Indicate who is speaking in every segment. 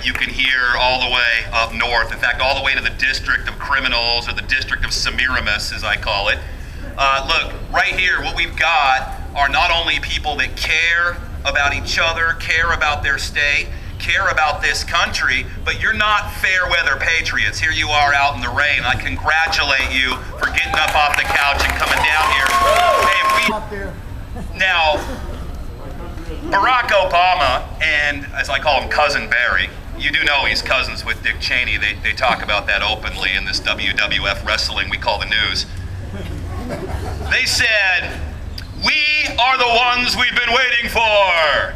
Speaker 1: you can hear all the way up north. In fact, all the way to the District of Criminals, or the District of Semiramis, as I call it. Look, right here, what we've got are not only people that care about each other, care about their state, care about this country, but you're not fair weather patriots. Here you are out in the rain. I congratulate you for getting up off the couch and coming down here. Now, Barack Obama and, as I call him, Cousin Barry, you do know he's cousins with Dick Cheney. They talk about that openly in this WWF wrestling we call the news. They said, "We are the ones we've been waiting for."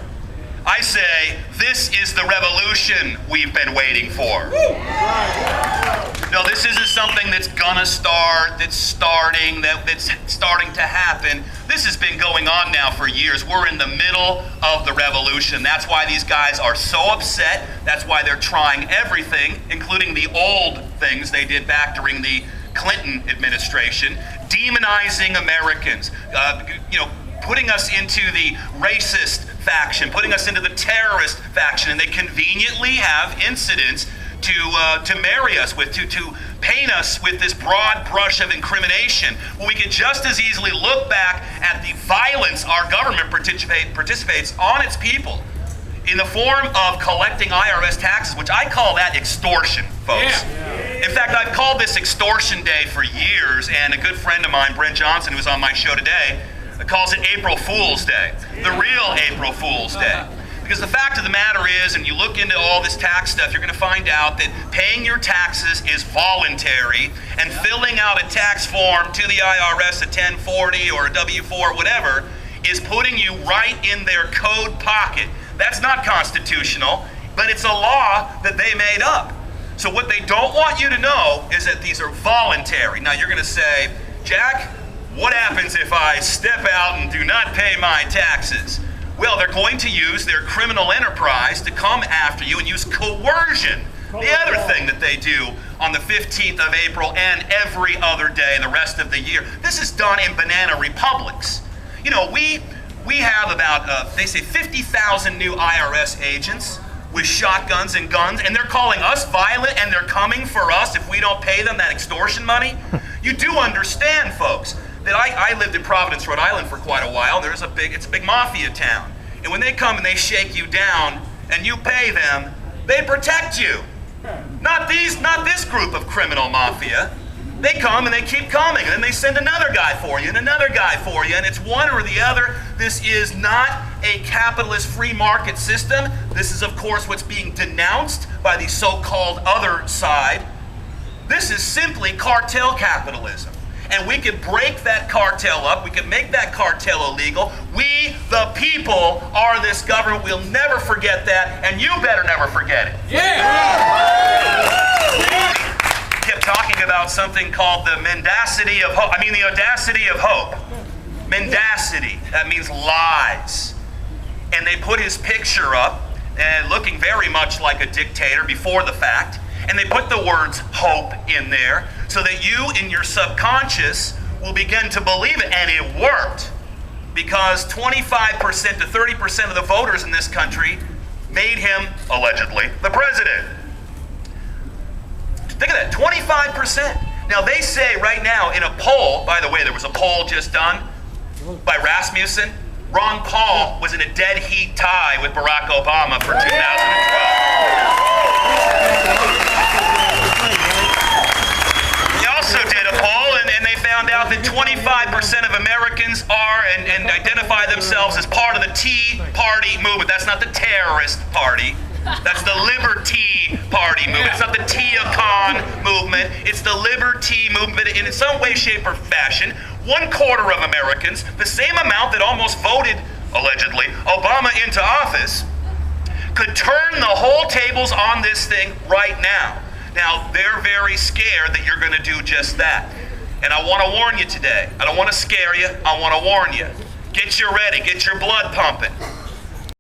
Speaker 1: I say, this is the revolution we've been waiting for. No, this isn't something that's gonna start, that's starting to happen. This has been going on now for years. We're in the middle of the revolution. That's why these guys are so upset. That's why they're trying everything, including the old things they did back during the Clinton administration, demonizing Americans, putting us into the racist faction, putting us into the terrorist faction, and they conveniently have incidents to marry us with, to paint us with this broad brush of incrimination. Well, we could just as easily look back at the violence our government participates on its people in the form of collecting IRS taxes, which I call that extortion, folks. Yeah. In fact, I've called this Extortion Day for years, and a good friend of mine, Brent Johnson, who's on my show today, calls it April Fool's Day, the real April Fool's Day. Because the fact of the matter is, and you look into all this tax stuff, you're going to find out that paying your taxes is voluntary, and filling out a tax form to the IRS, a 1040 or a W-4, whatever, is putting you right in their code pocket. That's not constitutional, but it's a law that they made up. So what they don't want you to know is that these are voluntary. Now you're going to say, Jack, what happens if I step out and do not pay my taxes? Well, they're going to use their criminal enterprise to come after you and use coercion. The other thing that they do on the 15th of April and every other day the rest of the year. This is done in banana republics. You know, we have about, they say 50,000 new IRS agents with shotguns and guns, and they're calling us violent, and they're coming for us if we don't pay them that extortion money. You do understand, folks, that I lived in Providence, Rhode Island for quite a while. It's a big mafia town. And when they come and they shake you down and you pay them, they protect you. Not this group of criminal mafia. They come and they keep coming, and then they send another guy for you and another guy for you, and it's one or the other. This is not a capitalist free market system. This is, of course, what's being denounced by the so-called other side. This is simply cartel capitalism. And we could break that cartel up. We could make that cartel illegal. We, the people, are this government. We'll never forget that, and you better never forget it. Yeah! Kept talking about something called the mendacity of hope. The audacity of hope. Mendacity, that means lies. And they put his picture up, looking very much like a dictator before the fact, and they put the words hope in there so that you in your subconscious will begin to believe it. And it worked, because 25% to 30% of the voters in this country made him, allegedly, the president. Think of that, 25%. Now they say right now in a poll, by the way, there was a poll just done by Rasmussen. Ron Paul was in a dead heat tie with Barack Obama for 2012. They also did a poll, and they found out that 25% of Americans are and identify themselves as part of the Tea Party movement. That's not the terrorist party. That's the Liberty Party movement. It's not the Teacon movement. It's the Liberty movement. And in some way, shape, or fashion, 1/4 of Americans, the same amount that almost voted, allegedly, Obama into office, could turn the whole tables on this thing right now. Now, they're very scared that you're going to do just that. And I want to warn you today. I don't want to scare you. I want to warn you. Get you ready. Get your blood pumping.